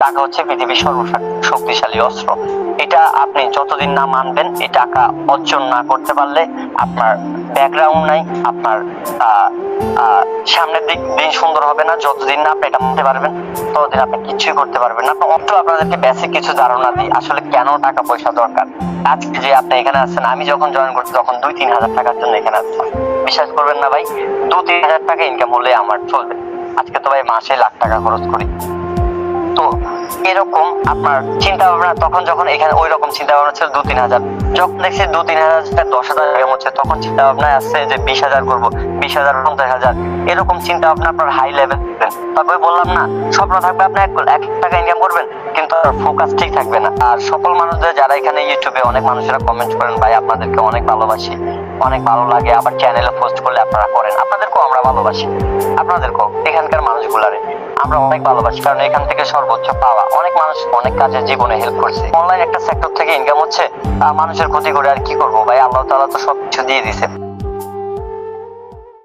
টাকা হচ্ছে পৃথিবীর সর্বশক্তিশালী অস্ত্র। এটা আপনি যতদিন না মানবেন, এই টাকা অর্জন না করতে পারলে আপনার ব্যাকগ্রাউন্ড নাই, আপনার সামনের দিন সুন্দর হবে না। যতদিন না আপনি এটা মানতে পারবেন, ততদিন আপনি কিছুই করতে পারবেন না। তো আপনাদেরকে বেসিক কিছু ধারণা দিই আসলে কেন টাকা পয়সা দরকার। আজকে যে আপনি এখানে আছেন, আমি যখন জয়েন করছি তখন 2-3 হাজার টাকার জন্য এখানে আসতাম। বিশ্বাস করবেন না ভাই, 2-3 হাজার টাকা ইনকাম হলে আমার চলবে। আজকে তো ভাই মাসে লাখ টাকা খরচ করি। তো এরকম আপনার চিন্তা ভাবনা তখন, যখন এখানে ওই রকম চিন্তা ভাবনা ছিল 2-3 হাজার, যখন দেখছি 2-3 হাজার 10,000 এরকম হচ্ছে, তখন চিন্তা ভাবনা আসছে যে 20,000 করবো, 20,000, 50,000, এরকম চিন্তা ভাবনা আপনার হাই লেভেল। তারপরে বললাম না, স্বপ্ন থাকবে আপনি 1 টাকা ইনকাম করবেন, কিন্তু ফোকাস ঠিক থাকবে না। আর সকল মানুষদের যারা এখানে ইউটিউবে অনেক মানুষেরা কমেন্ট করেন, ভাই আপনাদেরকে অনেক ভালোবাসি, অনেক ভালো লাগে, আবার চ্যানেলে পোস্ট করলে আপনারা করেন, আপনাদেরকেও আমরা ভালোবাসি, আপনাদেরকেও এখানকার মানুষগুলারে আমরা অনেক ভালোবাসি, কারণ এখান থেকে সর্বোচ্চ পাওয়া। অনেক মানুষ অনেক কাজে জীবনে হেল্প করছে। অনলাইন একটা সেক্টর থেকে ইনকাম হচ্ছে, মানুষের ক্ষতি করে আর কি করবো ভাই, আল্লাহ তাআলা তো সবকিছু দিয়ে দিছে।